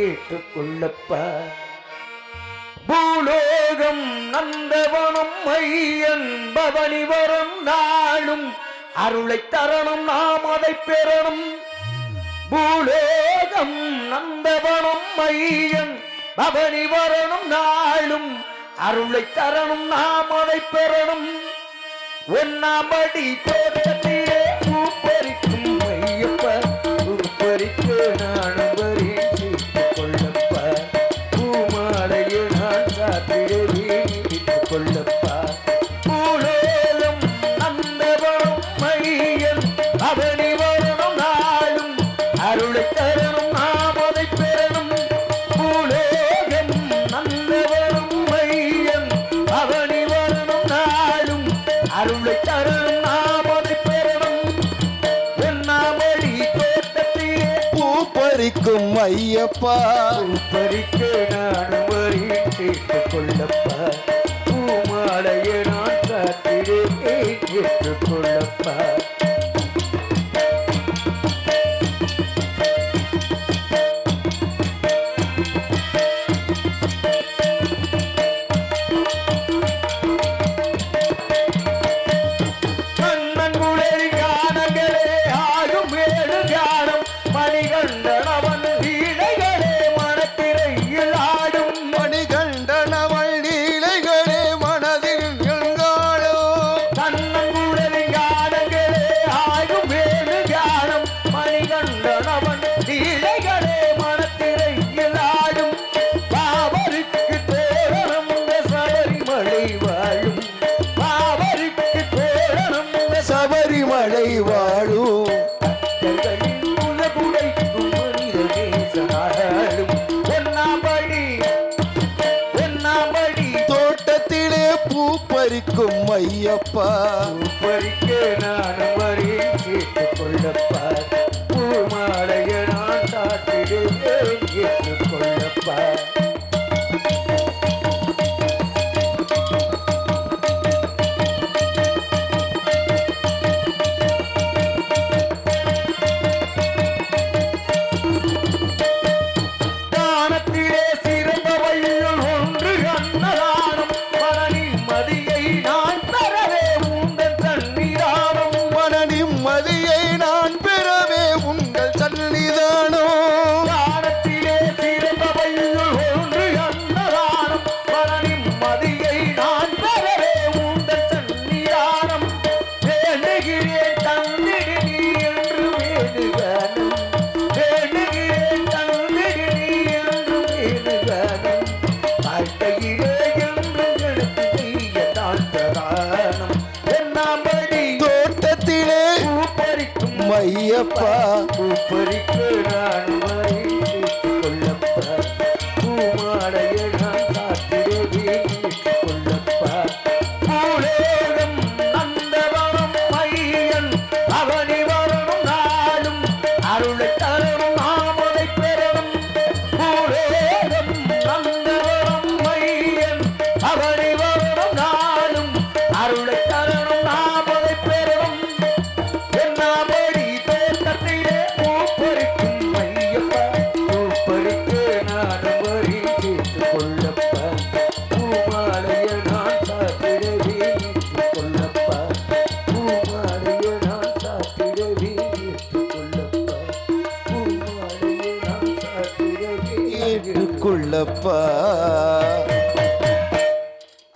ஏற்றுக்கொள்ளப்பா. பூலோகம் நந்தவனம் மையன் பவனி வரும் நாளும் அருளை தரணும் நாம் அதை பெறணும். பூலோகம் நந்தவனம் மையன் பவனி வரணும் நாளும் அருளை தரணும் நாம் அதை பெறணும். ஒன்னாம்படி தோட்டத்திலே பூப்பறிக்கும் ஐயப்ப பூப்பறிக்க நானும் வரி சேர்த்துக் கொள்ளப்பா. பூமாலையை நான் சாத்திடவிட்டுக் கொள்ளப்பா. பூலோகம் நந்தவனம் மையன் பவனி வரணும் நாளும் அருளை தரணும் நாம் அதை பெறணும். பூலோகம் நந்தவனம் மையன் பவனி வரணும் நாளும் அருளை தரணும் நாம் அதை பெறணும். என்னாமடி தோட்டத்திலே பூப்பறிக்கும் ஐயப்பா பூப்பறிக்க நானும் வரி சேர்த்துக் கொள்ளப்பா. பூமாலையை நான் காத்திடே ஏற்றுக் கொள்ளப்பா. சபரிமலை வாழும் தோட்டத்திலே பூப்பறிக்கும் ஐயப்பா பூப்பறிக்க நானும் வரி சேர்த்துக் கொள்ளப்பா. பூமாலைய நான் சாத்திடே ஏற்றுக் கொள்ளப்பா. ஐயப்பா பூப்பறிக்க நான் வரி சேர்த்துக் கொள்ளப்பா. பூமாலையை நான் காத்திடவே ஏற்றுக் கொள்ளப்பா. பூலோகம் நந்தவனம் மையன் அவனி வரணும் நாளும் அருளை தரணும் நாம் அதை பெறணும். பூலோகம் நந்தவனம் மையன் அவனி வரணும் நாளும் அருளை தரணும் நாம் அதை பெறணும். என்னாமடி தோட்டத்திலே பூப்பறிக்கும் ஐயப்பா பூப்பறிக்க நானும் வரி சேர்த்துக் கொள்ளப்பா. பூமாலையை நான் சாத்திடவே ஏற்றுக் கொள்ளப்பா. பூமாலையை நான் சாத்திடவே ஏற்றுக் கொள்ளப்பா. பூமாலையை நான் சாத்திடவே ஏற்றுக் கொள்ளப்பா.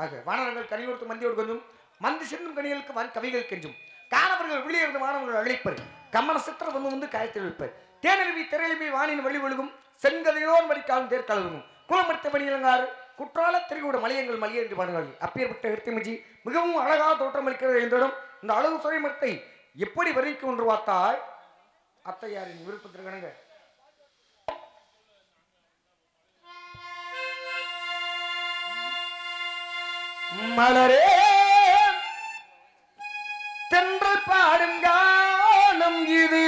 ஆக வானவர்கள் கனி கொடுத்து மந்தியோடு கொஞ்சம் மந்தி செல்லும் கனிகளுக்கு கவிகள் கெஞ்சும் காணவர்கள் வெளியே இருந்து மாணவர்கள் அழைப்பர். கம்மன சித்திர வந்து காயத்தில் வைப்பர். தேனருவி திரையலுவி வானின் வழி ஒழுகும் செங்கதையோன் வடிக்காலும் தேர்கலவும் குளமடுத்த பணியிலங்காறு குற்றால திரைக்கூட மலையங்கள் மலிய என்று பாடுகிறார்கள். அப்பேற்பட்ட எடுத்துமிஜி மிகவும் அழகாக தோற்றமளிக்க எழுந்தோடும் இந்த அழகு சுவை மரத்தை எப்படி வர்ணிக்கும் என்று பார்த்தால் அத்தையாரின் விருப்பத்திற்கனங்க மலரே தென்றல் பாடும் கானம் இது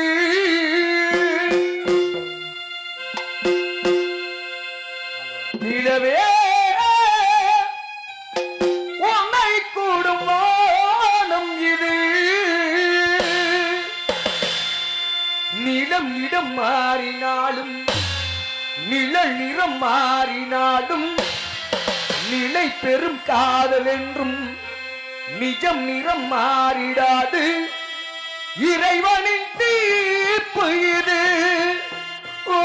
நிலவே உன்னை கூடும் வானம் இது நிலம் இடம் மாறினாலும் நிழல் நிறம் மாறினாலும் நிலை பெரும் காதல் என்றும் நிஜம் நிறம் மாறிடாது இறைவனின் தீர்ப்பு இது. ஓ,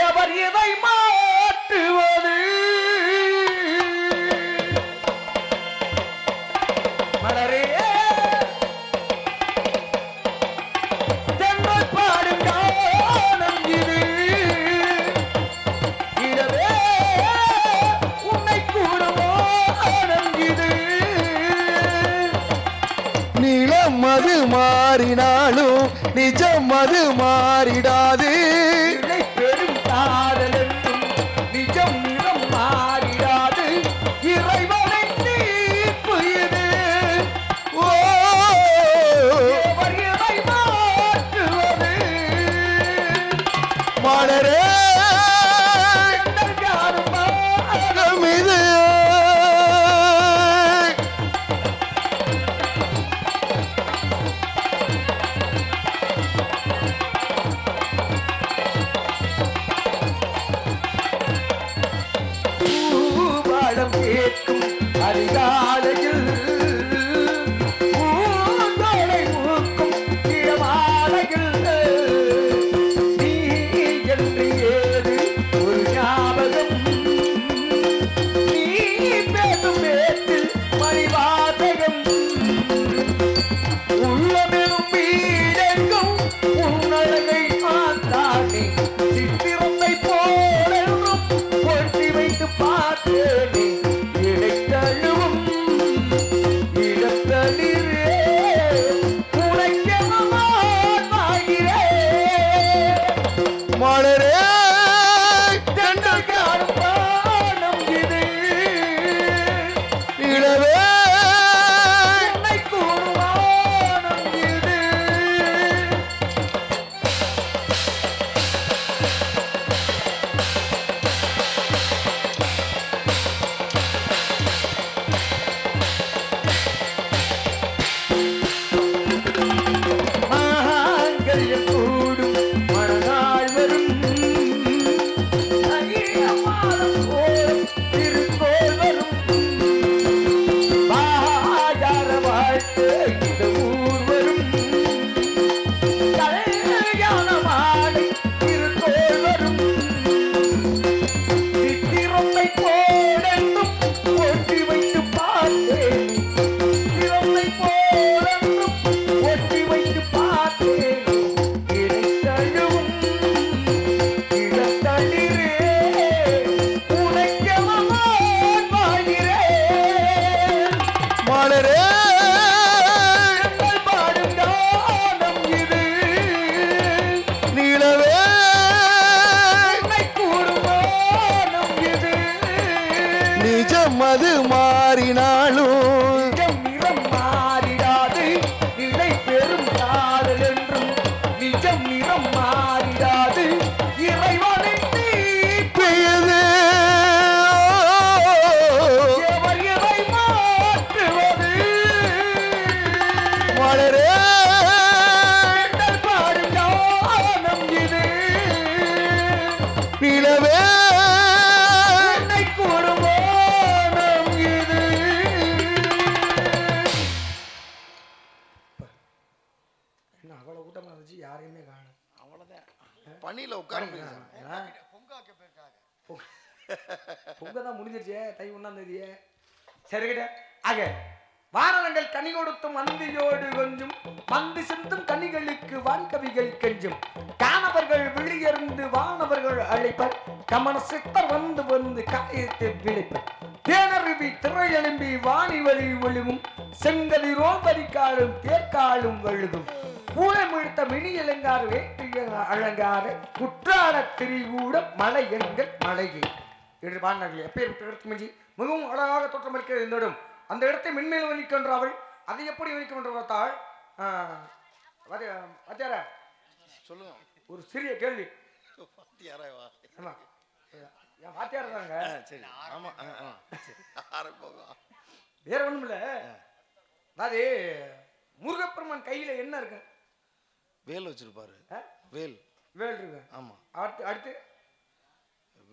எவர் எதை மாற்றுவது? மலரே தென்றல் பாடும் கானம் இது. இரவே உன்னை கூடும் வானம் இது. நிலம் அது மாறினாலும் நிஜம் அது மாறிடாது. நிலை பெரும் காதல் என்றும் நிஜம் நிறம் மாறிடாது இறைவனின் தீர்ப்பு இது. ஓ, எவர் எதை மாற்றுவது? மலரே தென்றல் காணும் வானம் இது. பூபாலம் கேட்கும் அதிகாலையில் பூந்தோலை மூக்கும் இளமாலையில் நீ என்று ஏது ஒரு ஞாபகம். நீ பேசும் பேச்சில் மணிவாசகம் உள்ளமெனும் வீடெங்கும் உன்னழகை பார்த்தானே சித்திரத்தை போலென்றும் பொருத்தி வைத்து பார்த்தேனே இடைத்தழுவும் இடத்தளிரே உரைக்கமாகிறேன். மலரே தென்றல் காணும் வானம் இது. இளவே என்னை கூடும் வானம் இது. மாங்கல்யம் கூடும் மணநாள் வரும் அகில மாதம் போலும் திருக்கோள் வரும். வாயார வாழ்த்து இந்த ஊர் வரும் கல்யாண மாலை திருக்கோள் வரும். சித்திரத்தை போலென்றும் ஒட்டி வைத்து பார்த்தேன். சித்திரத்தை போலென்றும் ஒட்டி வைத்து பார்த்தேன். இடைத்தழுவும் இடத்தளிரே உரைக்கமாகிறேன். மலரே தென்றல் பாடும் கானம் இது. நிலவே என்னை கூடும் வானம் இது. நிஜம் அது மாறினாலும் நிஜம் நிறம் மாறிடாது நிலை பெரும் காதல் என்றும் நிஜம் நிறம் மாறிடாது இறைவனின் தீர்ப்பு இது. எவர் எதை மாற்றுவது? மலரே தென்றல் பாடும் கானம் இது. நிலவே என்னை கூடும் வானம் இது. என்ன அவ்வளவு கூட்டமா இருந்துச்சு, யாரையுமே காணும். பனியில உட்கார பொங்க தான் முடிஞ்சிருச்சே, தை 1ஆம் தேதியே. சரிகிட்ட ஆக வானரங்கள் கனி கொடுத்தும் மந்தியோடு கொஞ்சும் மந்து சிந்தும் கனிகளுக்கு வான்கவிகள் கெஞ்சும் காணவர்கள் விழியறிந்து வானவர்கள் அழைப்பர் கமன சித்தர் வந்து வந்து காயத்தை விளைப்பர் தேனருவி திரையெழும்பி வாணி வழி ஒழுகும் செங்கதிரோல் வரிக்காலும் தேர்க்காலும் வழுகும் பூனை முழுத்த மினி இளங்கார் வேட்டிய அலங்கார குற்றால திரிகூட மலை எங்கள் மலையை என்று பாடினார்கள். எப்பேற்பட்ட இடத்து மிஞ்சி மிகவும் அழகாக தோற்றமளிக்கிறது இந்த இடம். அந்த இடத்தை மென்மேல் வலிக்கின்ற அவள் அதை எப்படி வலிக்கும் என்று பார்த்தாள். வாத்தியாரா சொல்லுங்க. ஒரு சிறிய கேள்வி. வாத்தியாரா? ஆமா, என் வாத்தியார் தாங்க. சரி, ஆமா, வேற ஒண்ணும் இல்ல. அதாவது முருகப்பெருமான் கையில என்ன இருக்கு? வேல் வச்சிருப்பாரு. வேல். வேல் இருக்கு. ஆமா. அடுத்து அடுத்து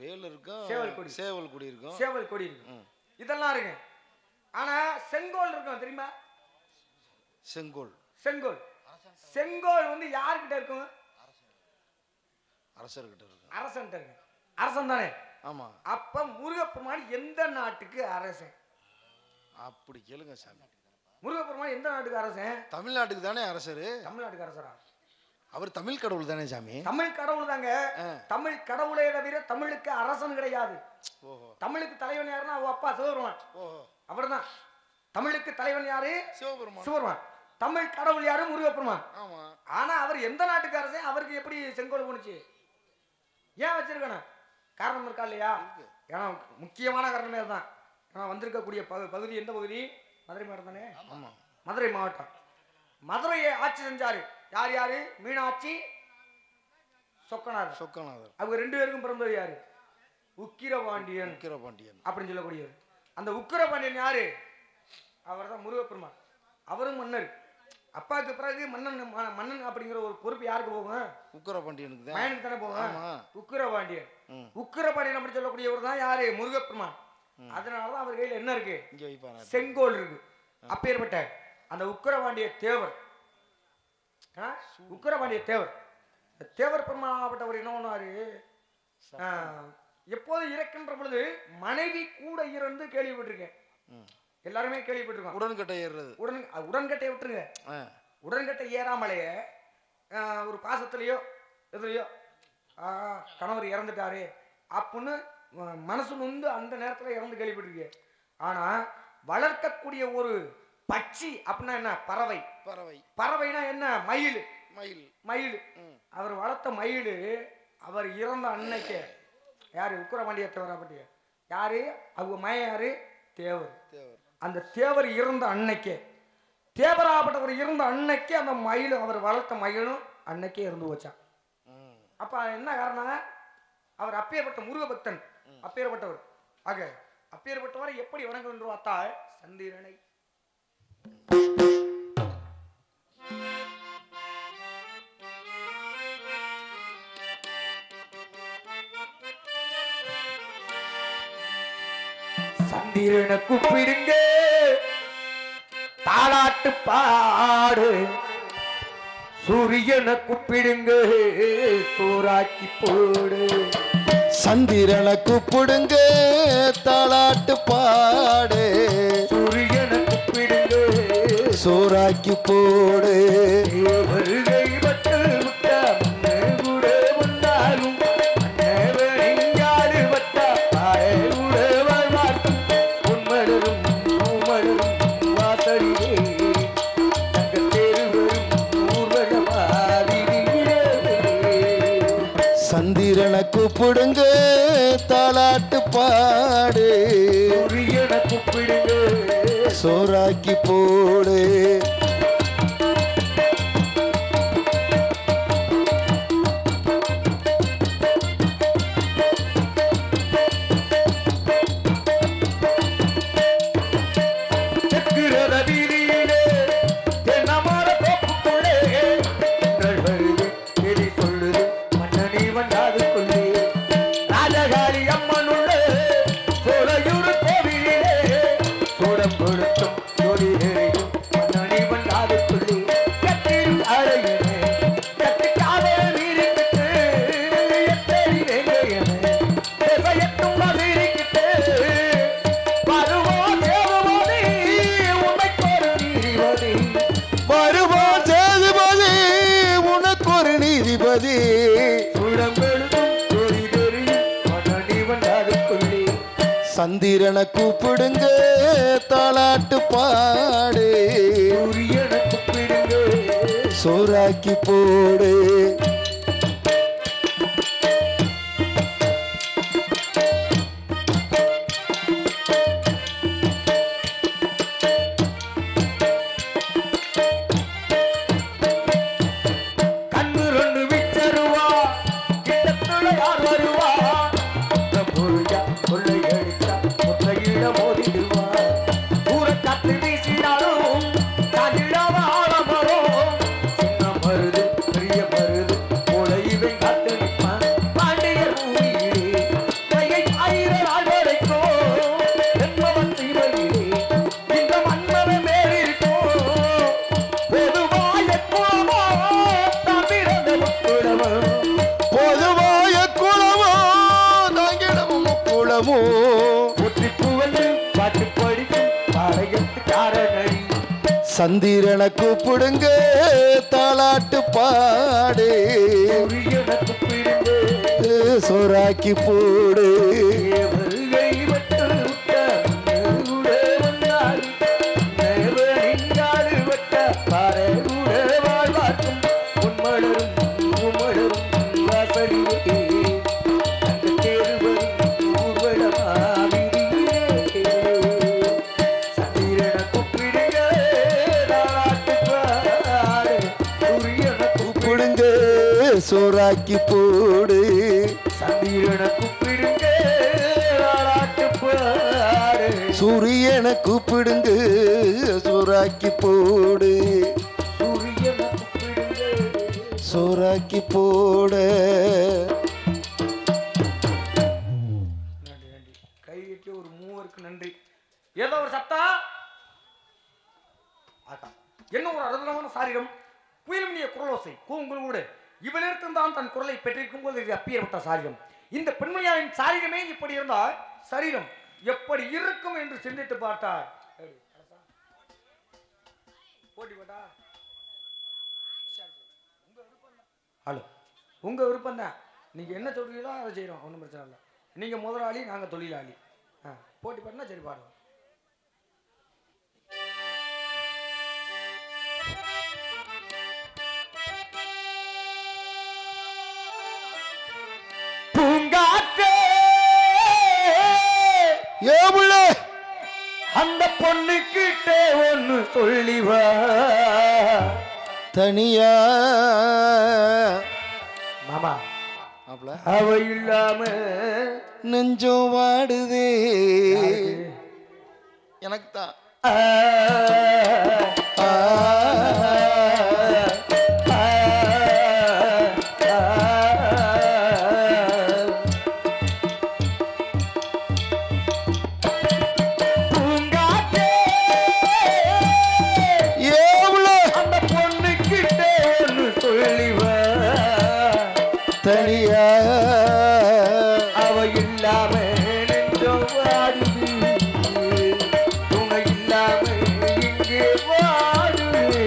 வேல் இருக்கும். சேவல் கொடி. சேவல் கொடி இருக்கும். சேவல் கொடி இருக்கு. இதெல்லாம் இருக்கு. ஆனா செங்கோல் இருக்கும் தெரியுமா? செங்கோல். செங்கோல். செங்கோல் வந்து யார்கிட்ட இருக்கும்? அரசர்கிட்ட இருக்கும். அரசன்கிட்ட இருக்கு. அரசன் தானே? ஆமா. அப்ப முருகப்பெருமான் எந்த நாட்டுக்கு அரசன்? அப்படி கேளுங்க சாமி. முருகப்பெருமான் எந்த நாட்டுக்கு அரசன்? தமிழ்நாட்டுக்கு தானே அரசரு. தமிழ்நாட்டுக்கு அரசரா? அவர் தமிழ் கடவுள் தானே சாமி. தமிழ் கடவுள் தாங்க. தமிழ் கடவுளே தவிர தமிழுக்கு அரசன் கிடையாது. ஓஹோ. தமிழுக்கு தலைவன் யாருன்னா அவ அப்பா சிவபெருமான். ஓஹோ. அவர்தான் தமிழுக்கு தலைவன். யாரு? சிவபெருமான். சிவபெருமான். தமிழ் கடவுள் யாரு? முருகப்பெருமான். ஆமா. ஆனா அவர் எந்த நாட்டுக்கு அரசன்? அவருக்கு எப்படி செங்கோல் போனுச்சு? ஏன் வச்சிருக்கணும்? காரணம் இருக்கா இல்லையா? ஏன்னா முக்கியமான காரணமே அதுதான். ஏன்னா வந்திருக்கக்கூடிய பகுதி எந்த பகுதி? மதுரை மாவட்டம் தானே? ஆமா. மதுரை மாவட்டம். மதுரையை ஆட்சி செஞ்சாரு யார்? யாரு? மீனாட்சி, சொக்கநாதர். சொக்கநாதர். அவங்க ரெண்டு பேருக்கும் பிறந்தது யாரு? உக்கிரபாண்டியன். உக்கிரபாண்டியன் அப்படின்னு சொல்லக்கூடியவர். அந்த உக்கிரபாண்டியன் யாரு? அவர் தான் முருகப்பெருமான். அவரும் மன்னர். அப்பாவுக்கு பிறகு மன்னன் அப்படிங்கிற ஒரு பொறுப்பு யாருக்கு போகும்? உக்கிரபாண்டியனுக்கு தான். மயனுக்கு தானே போகும். ஆமா. உக்கிரபாண்டியன். உக்கிரபாண்டியன் அப்படி சொல்லக்கூடியவர் தான் யாரு? முருகப்பெருமான். அதனாலதான் அவர் கையில என்ன இருக்கு? இங்க வைப்பாங்க. செங்கோல் இருக்கு. அப்பேற்பட்ட அந்த உக்கிரபாண்டிய தேவர், உக்கிரபாண்டிய தேவர், தேவர் பெருமாப்பட்டவர் என்ன பண்ணுவாரு? எப்போது இறக்கின்ற பொழுது மனைவி கூட இறந்து கேள்விப்பட்டிருக்கேன். எல்லாருமே கேள்விப்பட்டிருக்கோம். உடன்கட்டை ஏறுறது. உடன்கட்டை விட்டுருங்க. உடன்கட்டை ஏறாமலேயே ஒரு பாசத்திலேயோ எதுலையோ கணவர் இறந்துட்டாரு அப்படின்னு மனசு நொந்து அந்த நேரத்தில் இறந்து கேள்விப்பட்டிருக்கேன். ஆனா வளர்க்கக்கூடிய ஒரு பட்சி அப்படின்னா என்ன? பறவை. பறவை. பறவைனா என்ன? மயில். மயில். மயில். அவர் வளர்த்த மயில் அவர் இறந்த அன்னைக்கு யாரு? உக்கிரபாண்டிய தேவரா பற்றிய யாரு? அவங்க மய யாரு? தேவர். தேவர். அந்த தேவர் இறந்த அன்னைக்கே, தேவராப்பட்டவர் இருந்த அன்னைக்கே அந்த மயிலும் அவர் வளர்த்த மயிலும் அன்னைக்கே இருந்து வச்சான். அப்ப என்ன காரணம்? அவர் அப்பேற்பட்ட முருகபக்தன். அப்பேற்பட்டவர். ஆக அப்பேற்பட்டவரை எப்படி வணங்க என்று பார்த்தால் சந்திரனை சந்திரனை கூப்பிடுங்க, தாளாட்டு பாடு. சூரியனை கூப்பிடுங்க, சூறாக்கி போடு. சந்திரனை கூப்பிடுங்க, தாளாட்டு பாடு. சூரியனை கூப்பிடுங்க, சூறாக்கி போடு. வருகை பட்டல் விட்டா மண்ணு கூட வந்தாலும் அன்னவனிங்காடு வட்டா பாய கூட வாழ்வாட்டும் பொன்மலரும் பூமலரும் வாசலிலே தங்கள் தேர்வரும் ஊர்வலமாதிரியே. சந்திரனை கூப்பிடுங்க, தாளாட்டு பாடு. சூரியனை கூப்பிடுங்க, சோறாக்கி போடு. சந்திரனை கூப்பிடுங்க, தாளாட்டு பாடு. சூரியனை கூப்பிடுங்க, சோறாக்கி போடு. குலமோ ஒற்றி புகழ்ந்து பாட்டு படிக்கும் பாளையத்துக்காரனடி சந்திரனை கூப்பிடுங்க தாலாட்டு பாடு சூரியனை கூப்பிடுங்க சோறாக்கி போடு வருகை வட்டு விட்ட கூட வந்தால் நேவனிங்காடு வட்ட பாறை கூட வாழ்வாக்கும் உன்மலரும் உமலரும் வாசலிலே அந்த தேர்வரும் ஊர்வலமாவிரியே சந்திரனை கூப்பிடுங்க தாலாட்டு பாடு சூரியனை கூப்பிடுங்க சோறாக்கி போடு சந்திரனை கூப்பிடுங்க தாலாட்டு பாடு சூரியனை கூப்பிடுங்க சோறாக்கி போடு சூரியனை கூப்பிடுங்க சோறாக்கி போட நன்றி நன்றி கை கட்டி ஒரு மூவருக்கு நன்றி ஏதோ ஒரு சத்தம் ஆகா என்ன ஒரு அற்புதமான சாரீரம் புயல்மணிய குரலோசை கூங்குளோடு இவளிடத்தில்தான் தன் குரலை பெற்றிருக்கும் போது இது அப்பேற்பட்ட சாரீரம் இந்த பெண்மணியாவின் சாரீரமே இப்படி இருந்தால் சரீரம் எப்படி இருக்கும் என்று சிந்தித்து பார்த்தார் போட்டி போட்டா ஹலோ உங்க விருப்பம் தான் நீங்க என்ன சொல்றீங்களோ அதை செய்யறோம் ஒன்றும் பிரச்சனை இல்லை நீங்க முதலாளி நாங்க தொழிலாளி போட்டி பண்ணா சரி பாடுவோம் பூங்காற்றே ஏவுல அந்த பொண்ணு கிட்டே ஒன்னு சொல்லிவா தனியா மாமா மாப்ள அவ இல்லாம நெஞ்சோ வாடுதே எனக்கு தான் ஆ, ஆ, பூங்காற்றே ஏவுல அந்த பொண்ணு கிட்டே ஒன்னு சொல்லிவா தனியா அவ இல்லாம நெஞ்சம் வாடுது துணை இல்லாம இங்கே வாடுது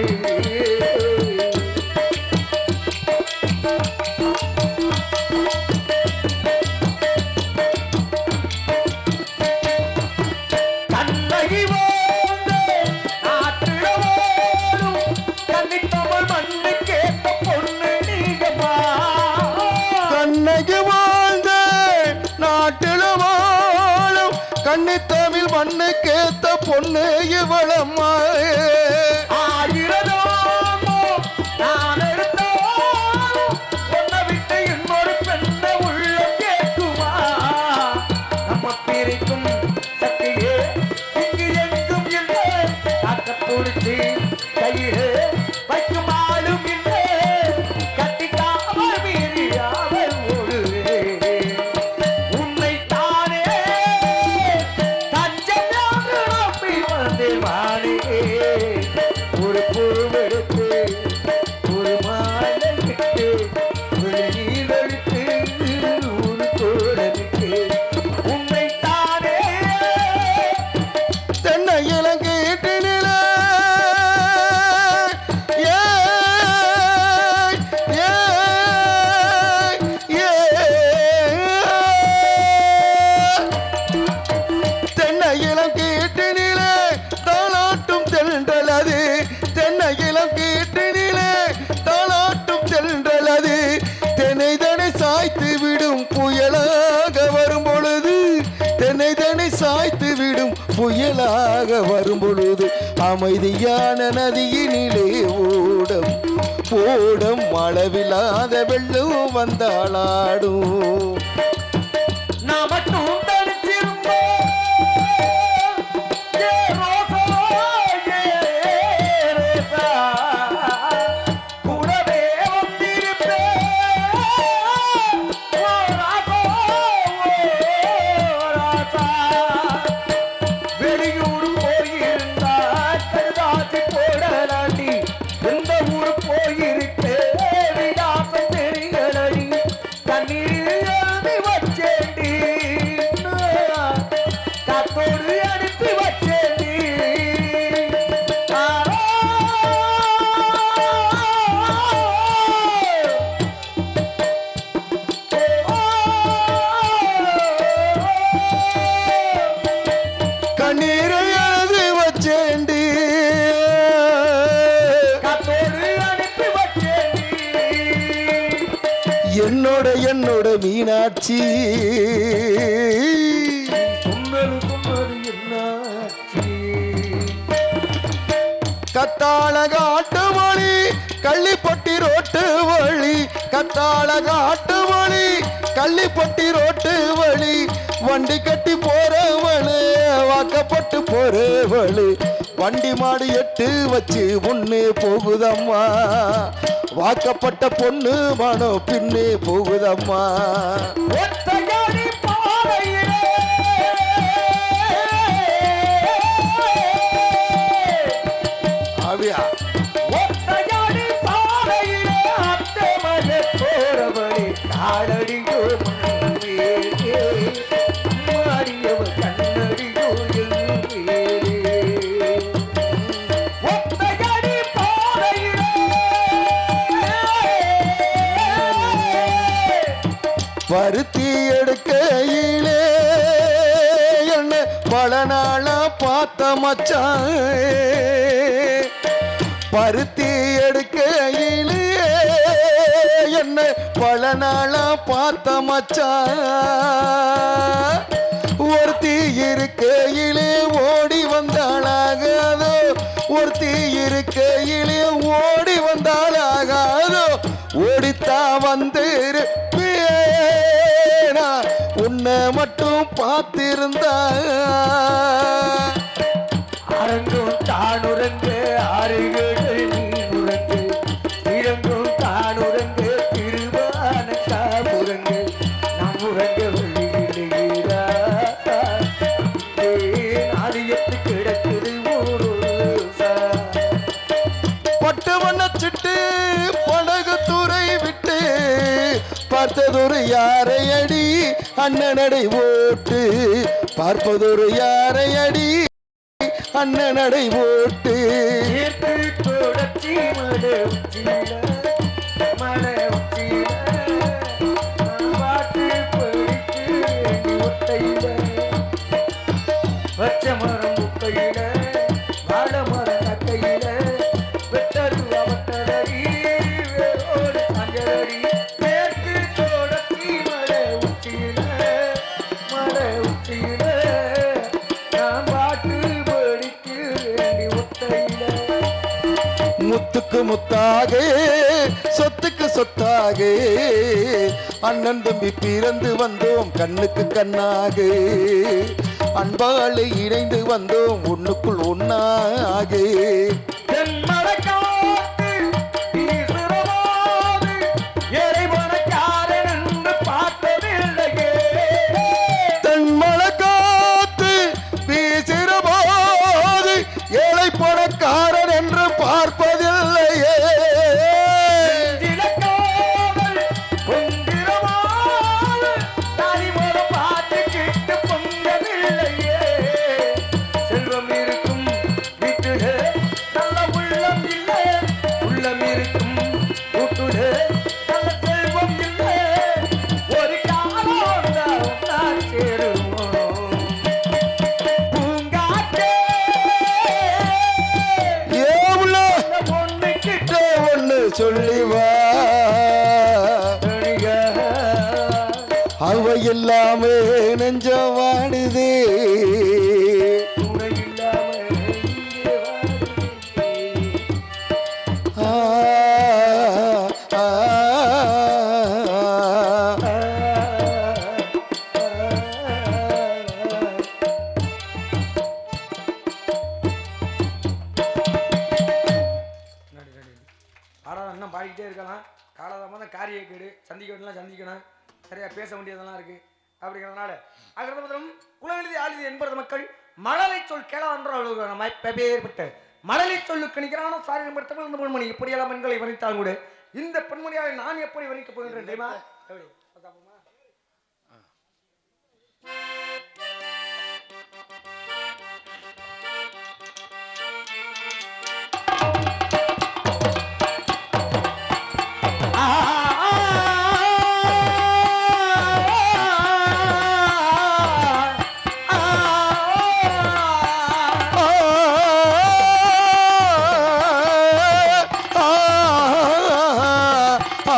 கண்ணகி வாழ்ந்த நாட்டில வாழும் கன்னித்தமிழ் மண்ணு கேட்ட பொண்ணு நீங்கம்மா கண்ணகி வாழ்ந்த நாட்டில வாழும் கன்னித்தமிழ் மண்ணு கேத்த பொண்ணு இவளம்மா ஆயிரதாமோ நான் எடுத்தாலும் உன்னை விட்டு இன்னொரு பெண்ணை உள்ள கேட்குமா நம்ம பிரிக்கும் சக்தியே இங்கு எங்கும் இல்லை காக்க பிடிச்சி கையிலே வைக்கும் ஆளும் இல்லை கட்டிக்காமல் மீறி அவள் ஓடுவே உன்னை தானே தஞ்சம் என்று நம்பி வந்தேன் வானே ஒரு பூவெடுத்து ஒரு மாலை விட்டு ஒரு நீரெடுத்து ஒரு கோலமிட்டு உன்னை தானே தென்னை இலங்கீட்டினில தென்னை இலங்கீட்டினிலே தாளாட்டும் தென்றலது தென்னை இலங்கீட்டினிலே தாளாட்டும் தென்றலது தென்னை சாய்த்து விடும் புயலாக வரும் பொழுது தென்னை சாய்த்து விடும் புயலாக வரும் பொழுது அமைதியான நதியினிலே ஓடம் போடம் அளவில்லாத வெள்ளம் வந்தாளாடும் நான் மட்டும் தனிச்சிருந்தேன் ஏ ரோசா, ஏ ரோசா, கூடவே வந்திருப்பேன். ஓ ராசா, ஓ ராசா. வெளியூர் போயிருந்தா கருதாசி போடலாண்டி எந்த ஊர் போயிருக்கே விலாசம் தெரியலடி கண்ணீர் எழுதி என்னோட மீனாட்சி சொன்னது என்னாச்சு கத்தாழகாட்டு வழி கள்ளிப்பட்டி ரோட்டு வழி கத்தாழகாட்டு வழி கள்ளிப்பட்டி ரோட்டு வழி வண்டி கட்டி போறவளு வாக்கப்பட்டு போறவளு வண்டி மாடு 8 வச்சு முன்னே போகுதம்மா வாக்கப்பட்ட பொண்ணு மனோ பின்னே போகுதம்மா ஒத்தையடி பாதையிலே ஆவியா ஒத்தையடி பாதையிலே அத்தை மகே போறவளே காலடியோ மண்ணிலே மாறியவ கண்ணடியோ எல்லிலே ஒத்தையடி பாதையிலே பருத்தி எடுக்கையிலே என்ன பல நாளா பார்த்த மச்சான் பருத்தி எடுக்கையிலே என்ன பல நாளா பார்த்த மச்சான் ஒருத்தி இருக்கையிலே ஓடி வந்தாளாகாதோ ஒருத்தி இருக்கையிலே ஓடி வந்தாளாகாதோ ஓடித்தா வந்திருப்பேனா உன்னை மட்டும் பார்த்திருந்தா அரங்கும் தானுரங்கு ஆறுகள் நீருரங்கு இறங்கும் தானுரங்கு திருவான காபுரங்கு நம் உறங்க வெளியிடுகிறா ஆதியத்து கிடக்குது ஒரு பட்டு வண்ணச்சிட்டு படகு துறை விட்டு பார்த்ததொரு யாரை அடி அண்ணனடை ஓட்டு பார்ப்பதொரு யாரை அடி அண்ணனடை ஓட்டு ஏற்று தொடர்ச்சி மலை உச்சியில மலை உச்சியில பாட்டு படித்து ஒத்தையில வச்ச மரம் முக்கையில வாழ மரம் நக்கையில வெட்டரு அவட்டடி வேரோடு சாஞ்சடி மேற்கு தொடர்ச்சி மலை உச்சியில நான் பாட்டு படிக்க வேண்டி ஒத்தையில முத்துக்கு முத்தாக சொத்துக்கு சொத்தாக அண்ணன் தம்பி பிறந்து வந்தோம் கண்ணுக்கு கண்ணாக அன்பாலே இணைந்து வந்தோம் ஒண்ணுக்குள் ஒன்னாக தென்மலைக்காத்து ஈசுரவாது இறைவனக்காரன் என்று பார்த்ததில்லையே தன்மலை காத்து வீசிறபோது ஏழை பணக்காரன் என்று பார்ப்பதில்லையே இலக்காமல் பொங்கிரமாது தனிமரம் பார்த்துக்கிட்டு பொங்கவில்லையே செல்வம் இருக்கும் வீட்டுல நல்ல உள்ளம் இல்லை உள்ளம் இருக்கும் வீட்டுல நல்ல செல்வம் இல்லை ஒரு காலம் தான் சேருவோம் பூங்காற்றே ஏவுல அந்த பொண்ணுக்கிட்ட ஒண்ணு சொல்லி வா அவ எல்லாமே நெஞ்சம் வாடுதே துணை இல்லாம இங்கே வாழ்கிறேன். ஆ, ஆ, பாடம் இன்னும் பாடிக்கிட்டே இருக்கலாம் காலதாம தான் காரிய கேடு சந்திக்க வேண்டியலாம் சந்திக்கணும் சரியா பேச வேண்டியதெல்லாம் இருக்கு அப்படிங்கிறதுனால அகிரதம் குலவெழுதி ஆளுதி என்பது மக்கள் மழலை சொல் கேள என்ற நம்ம பெயர்பட்ட மழலை சொல்லுக்கு நிகரான சாரி படுத்தங்கள் இந்த பெண்மணி இப்படியெல்லாம் பெண்களை வர்ணித்தால் கூட இந்த பெண்மணியால் நான் எப்படி வர்ணிக்க போகின்றேன் தெரியுமா எப்படி? பார்த்தாப்போமா? ஆ, ஆ, ஆ,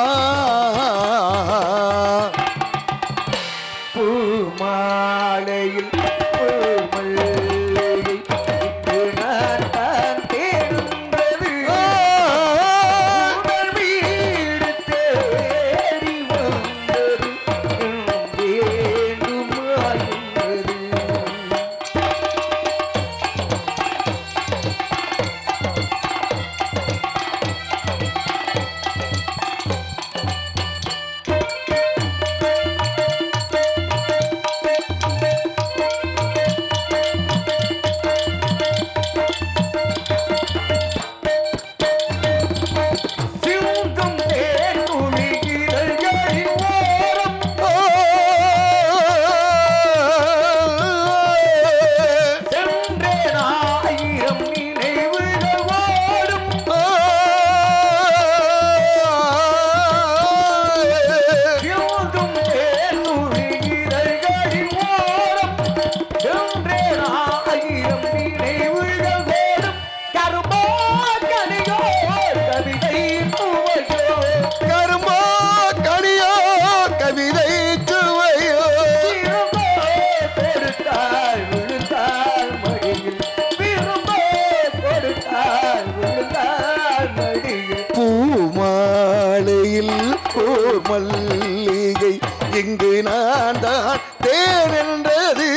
மல்லிகை இங்கு நான் தான் தேன் என்றது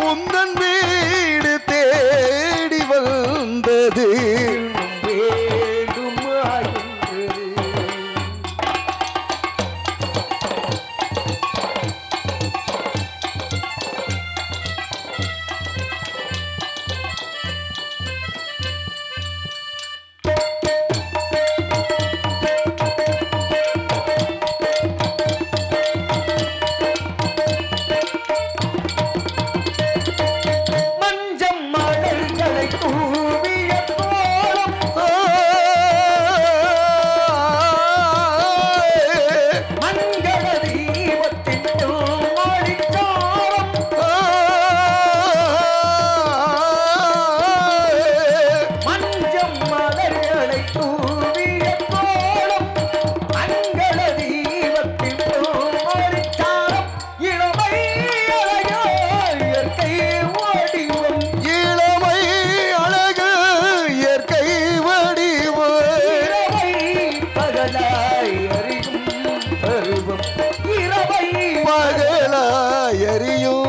உந்தன் வீடு தேடி வந்தது வேண்டுமா என்றது. மஞ்சம் மலர்களை தூவிய கோலம் மங்கள தீபத்தின் ஒளிச்சாரம் மஞ்சம் மலர்களை தூவிய கோலம் மங்கள தீபத்தின் ஒளிச்சாரம் இளமை அழகோ இயற்கை வடிவம் இளமை அழகு இயற்கை வடிவு இரவை பகலாய் அறியும் பருவம் இரவை பகலாய் எரியும்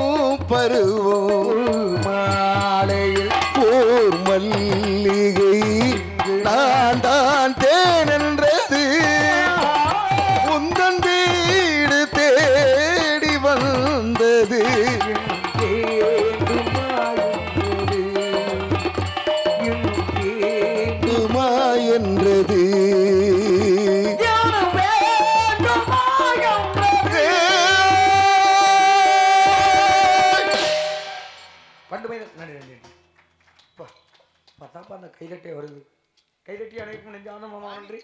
பருவம் மாலையில் போர் மல்லிகை நான் தான் தேன் என்றது உந்தன் வீடு தேடி வந்தது வேண்டுமா என்றது பார்த்தாப்பா அந்த கைதட்டே வருது கைதட்டி அனைக்கும் நெஞ்சான மாமா நன்றி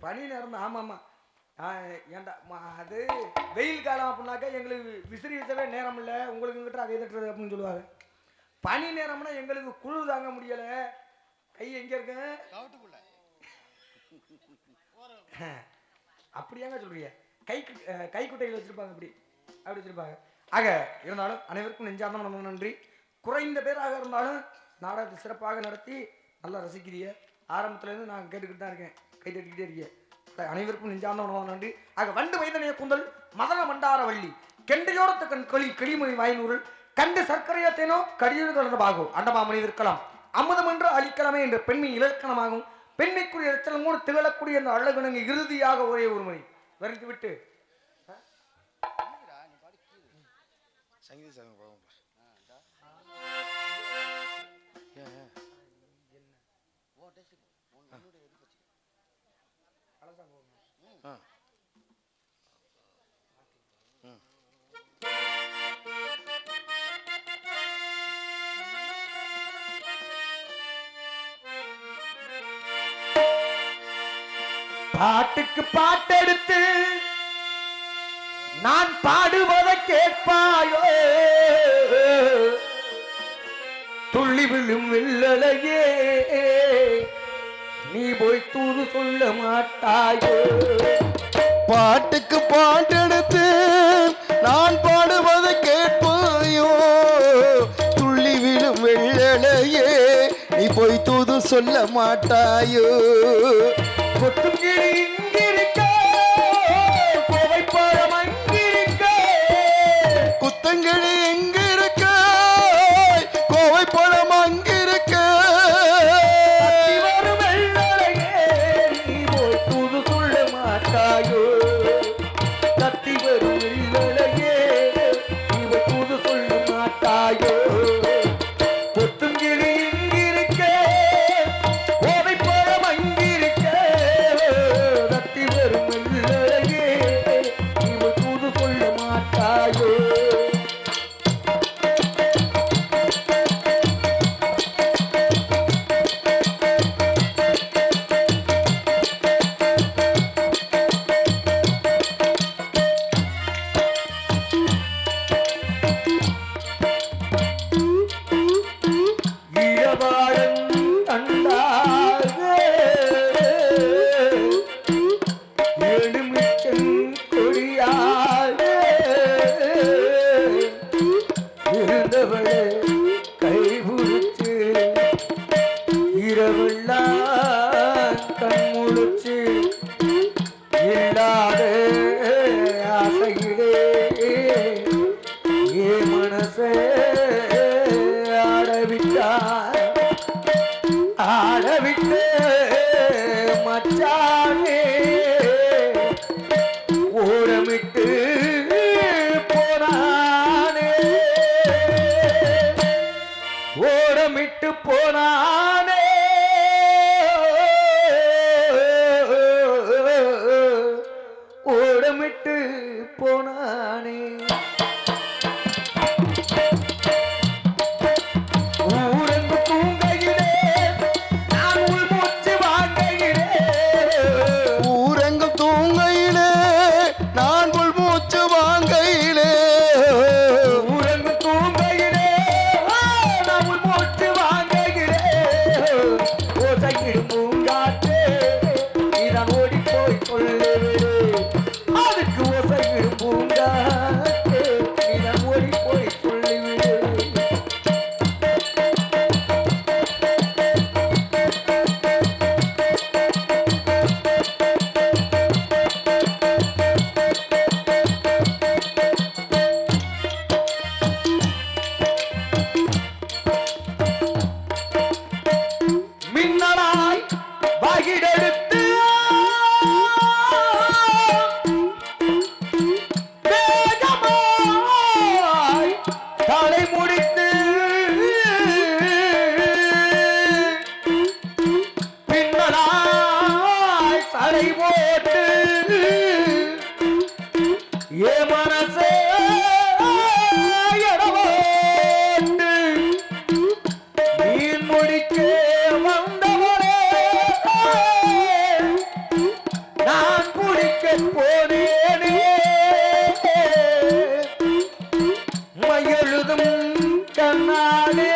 பனி நேரம் தான் ஆமாம்மா ஏன்டா அது வெயில் காலம் அப்படின்னாக்கா எங்களுக்கு விசிறி வீசவே நேரம் இல்லை உங்களுக்கு கிட்ட கை தட்டுறது அப்படின்னு சொல்லுவாங்க பனி நேரம்னா எங்களுக்கு குளிர் தாங்க முடியலை கை எங்கே இருக்கு அப்படியாங்க சொல்றீங்க கைக்குட்டைகள் வச்சிருப்பாங்க அப்படி வச்சிருப்பாங்க ஆக இருந்தாலும் அனைவருக்கும் நெஞ்சார்ந்த நம்ம நன்றி குறைந்த பேராக இருந்தாலும் நாடகத்தை சிறப்பாக நடத்தி நல்லா ரசிக்கிறீங்க ஆரம்பத்துலேருந்து நான் கேட்டுக்கிட்டு தான் இருக்கேன் கை தட்டிக்கிட்டே இருக்கேன் அனைவருக்கும் நெஞ்சார்ந்த நம்ம நன்றி ஆக வண்டு வைதனைய கூந்தல் மதன மண்டார வள்ளி கெண்டையோரத்து கண் கிளிமொழி வாய்நூறல் கண்டு சர்க்கரையத்தேனோ கடியூர் கலந்த பாகும் அண்டமாமணி இருக்கலாம் அமுதம் என்று அளிக்கலாமே என்ற பெண்மை இலக்கணமாகும் பெண்மைக்குரிய எச்சலமோடு திகழக்கூடிய அந்த அழகுணங்கு இறுதியாக ஒரே ஒரு மணி வரைத்து விட்டு பாட்டுக்கு பாட்டெடுத்து நான் பாடுவதை கேட்பாயோ துள்ளி விழும் வில்லலையே நீ போய் தூது சொல்ல மாட்டாயோ பாட்டுக்கு பாட்டெடுத்து நான் பாடுவதை கேட்பாயோ துள்ளி விழும் வெள்ளலையே நீ போய் தூது சொல்ல மாட்டாயோ கொத்தும் கிளி இங்கிருக்க கோவைப்பழம் அங்கிருக்க குத்தங்கிளி எங்க இருக்க கோவை பழம் அங்கிருக்க வரும் வெள்ளலையே நீ போய் தூது சொல்ல மாட்டாயோ கத்தி வரும் வெள்ளலையே நீ போய் தூது சொல்ல மாட்டாயோ கொத்தும் கிளி இங்கிருக்க கோவைப்பழம் அங்கிருக்க கத்தி வரும் வெள்ளலையே நீ போய் தூது சொல்ல மாட்டாயோ இல்லாத ஆசையிலே ஏ மனசே ஆடவிட்டு மச்சானே ஓடமிட்டு போனானே ஓடமிட்டு போனானே ஓடமிட்டு போனானே ஊரங்கு தூங்கையிலே நான் உள்மூச்சு வாங்கையிலே ஊரங்கு தூங்கையிலே நான் மூச்சு வாங்கையிலே ஊரங்கு தூங்கையிலே நான் உள்மூச்சு வாங்கையிலே ஓசையிடும் பூங்காற்றே நீதான் ஓடி போய் சொல்லுவிடு அதுக்கு ஓசையிடும் பூங்காற்றே நீதான் ஓடி போய் சொல்லிவிடு மின்னலாய் வகிடெடுத்து வேகமாய் தலை முடித்து பின்னலாய் சடை போட்டு ஏ மனசே எடவோட்டு நீர் முடிக்க வந்தவரே நான் குடிக்க போனேனே மையெழுதும் கண்ணாலே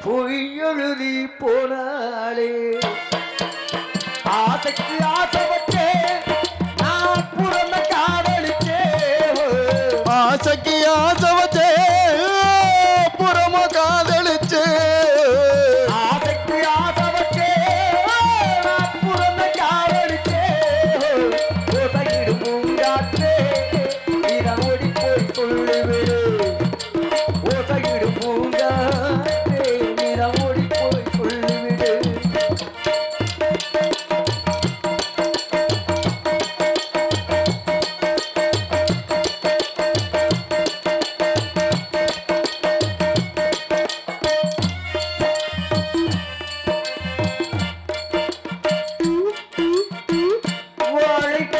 பொய் எழுதி போனாலே ஆசைக்கு ஆசைப்பட்டே நான் புறந்த காதலிச்சே ஆசைக்கு ஆசை வச்சே புறம காதலிச்சே ஆசைக்கு ஆசைப்பட்டே நான் புறந்த காதலிச்சே ஓசையிடும் பூங்காற்றே நீதான் ஓடி போய் சொல்லிவிடு ஓசையிடும் பூங்காற்றே நீதான் ஓடி போய் சொல்லிவிடு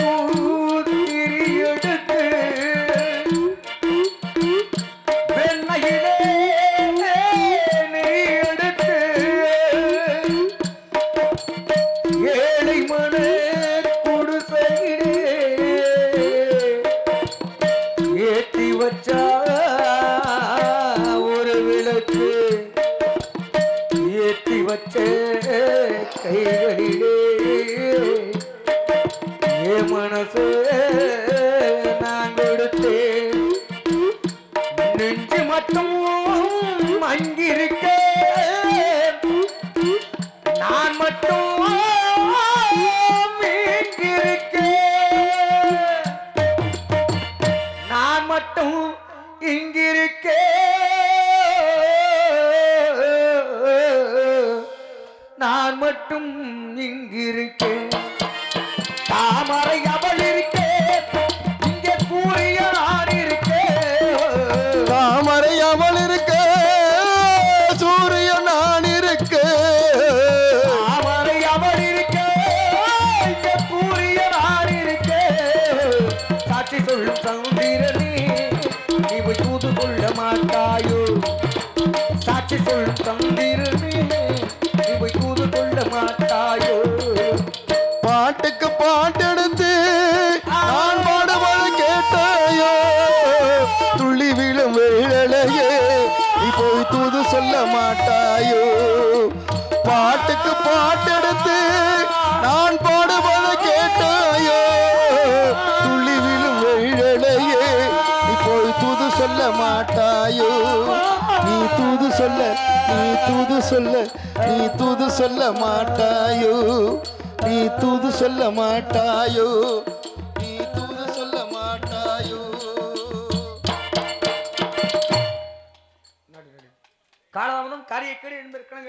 வாழைப்பூத்திரி எடுத்து வெண்ணையிலே நீ எடுத்து ஏழை மன குடிசையிலே ஏற்றி வச்சா ஒரு விளக்கு ஏற்றி வச்ச கைகளிலே ஏ மனசு நான் கொடுத்தேன் நெஞ்சு மட்டும் அங்கிருக்க நான் மட்டும் இங்கிருக்க நான் மட்டும் இங்கிருக்க நான் மட்டும் இங்கிருக்கேன் தாமரை அவள் இருக்கே இங்கே சூரியன் நான் இருக்கே தாமரை அவள் இருக்க சூரியன் நான் இருக்க தாமரை அவள் இருக்கே இங்கே சூரியன் நான் இருக்கே சாட்சி சொல்லும் சந்திரனே நீ போய் தூது கொள்ள மாட்டாயோ சாட்சி சொல்லும் சந்திரனே நீ போய் தூது கொள்ள மாட்டாயோ பாட்டுக்கு பாட்டெடுத்து நான் பாடுவது கேட்டாயோ துள்ளி விழும் வேளையே நீ போய் தூது சொல்ல மாட்டாயோ பாட்டுக்கு பாட்டெடுத்து நான் பாடுவது கேட்டாயோ துள்ளி விழும் வேளையே நீ போய் தூது சொல்ல மாட்டாயோ நீ தூது சொல்ல நீ தூது சொல்ல நீ தூது சொல்ல மாட்டாயோ நீ தூது சொல்ல மாட்டாயோ நீ தூது சொல்ல மாட்டாயோ காலதாமதம் காரியக்கேடு என்பதற்காக